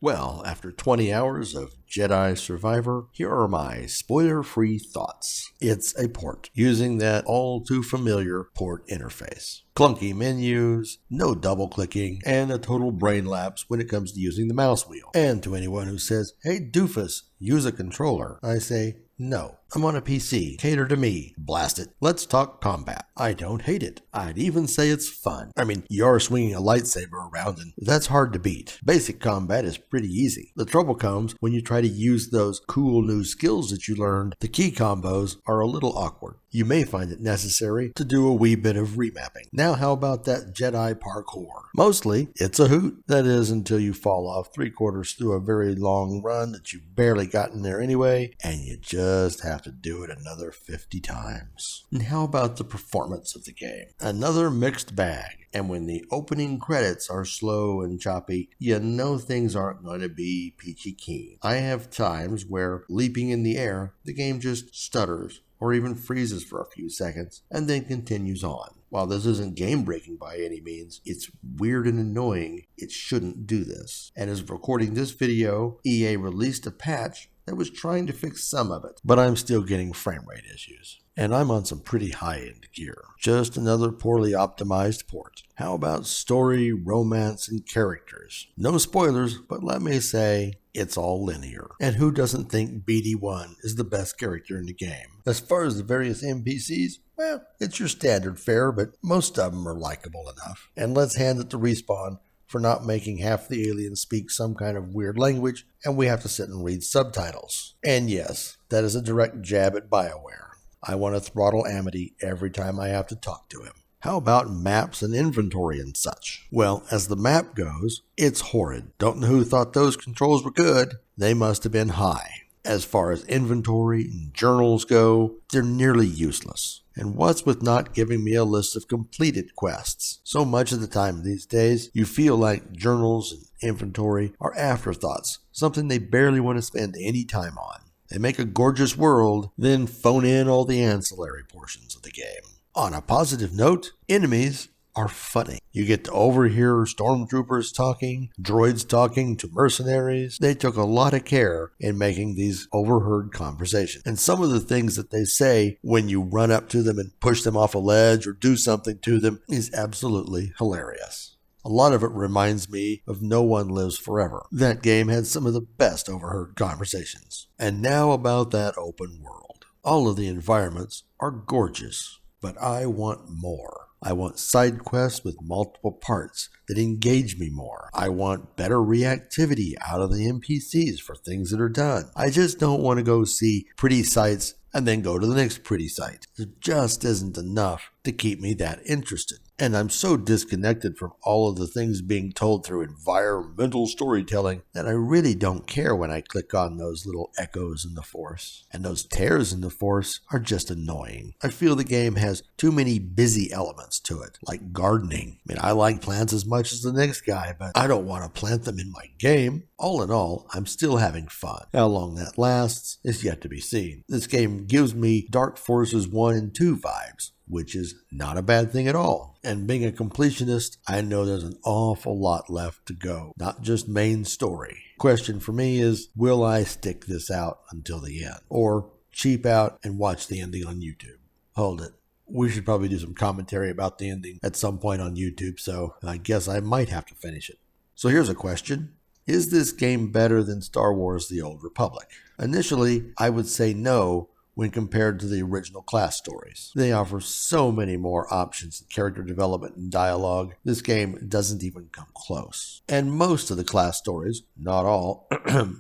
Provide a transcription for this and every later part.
Well, after 20 hours of Jedi Survivor, here are my spoiler-free thoughts. It's a port, using that all-too-familiar port interface. Clunky menus, no double-clicking, and a total brain lapse when it comes to using the mouse wheel. And to anyone who says, "Hey doofus, use a controller," I say, no. I'm on a PC. Cater to me. Blast it. Let's talk combat. I don't hate it. I'd even say it's fun. I mean, you're swinging a lightsaber around and that's hard to beat. Basic combat is pretty easy. The trouble comes when you try to use those cool new skills that you learned. The key combos are a little awkward. You may find it necessary to do a wee bit of remapping. Now how about that Jedi parkour? Mostly, it's a hoot. That is until you fall off 3/4 through a very long run that you've barely gotten there anyway, and you just have to do it another 50 times. And how about the performance of the game? Another mixed bag. And when the opening credits are slow and choppy, you know things aren't going to be peachy keen. I have times where leaping in the air, the game just stutters or even freezes for a few seconds and then continues on. While this isn't game-breaking by any means, it's weird and annoying. It shouldn't do this. And as of recording this video, EA released a patch that was trying to fix some of it, but I'm still getting frame rate issues. And I'm on some pretty high-end gear. Just another poorly optimized port. How about story, romance, and characters? No spoilers, but let me say, it's all linear. And who doesn't think BD1 is the best character in the game? As far as the various NPCs, well, it's your standard fare, but most of them are likable enough. And let's hand it to Respawn for not making half the aliens speak some kind of weird language, and we have to sit and read subtitles. And yes, that is a direct jab at BioWare. I want to throttle Amity every time I have to talk to him. How about maps and inventory and such? Well, as the map goes, it's horrid. Don't know who thought those controls were good. They must have been high. As far as inventory and journals go, they're nearly useless. And what's with not giving me a list of completed quests? So much of the time these days, you feel like journals and inventory are afterthoughts, something they barely want to spend any time on. They make a gorgeous world, then phone in all the ancillary portions of the game. On a positive note, enemies are funny. You get to overhear stormtroopers talking, droids talking to mercenaries. They took a lot of care in making these overheard conversations. And some of the things that they say when you run up to them and push them off a ledge or do something to them is absolutely hilarious. A lot of it reminds me of No One Lives Forever. That game had some of the best overheard conversations. And now about that open world. All of the environments are gorgeous, but I want more. I want side quests with multiple parts that engage me more. I want better reactivity out of the NPCs for things that are done. I just don't want to go see pretty sights and then go to the next pretty site. There just isn't enough to keep me that interested. And I'm so disconnected from all of the things being told through environmental storytelling that I really don't care when I click on those little echoes in the Force. And those tears in the Force are just annoying. I feel the game has too many busy elements to it, like gardening. I mean, I like plants as much as the next guy, but I don't want to plant them in my game. All in all, I'm still having fun. How long that lasts is yet to be seen. This game gives me Dark Forces 1 and 2 vibes, which is not a bad thing at all. And being a completionist, I know there's an awful lot left to go, not just main story. Question for me is, will I stick this out until the end? Or cheap out and watch the ending on YouTube? Hold it. We should probably do some commentary about the ending at some point on YouTube, so I guess I might have to finish it. So here's a question. Is this game better than Star Wars: The Old Republic? Initially, I would say no, when compared to the original class stories. They offer so many more options in character development and dialogue, this game doesn't even come close. And most of the class stories, not all,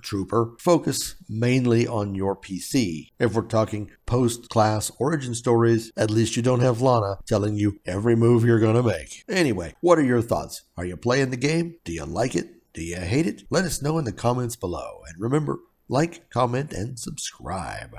Trooper, focus mainly on your PC. If we're talking post-class origin stories, at least you don't have Lana telling you every move you're gonna make. Anyway, what are your thoughts? Are you playing the game? Do you like it? Do you hate it? Let us know in the comments below. And remember, like, comment, and subscribe.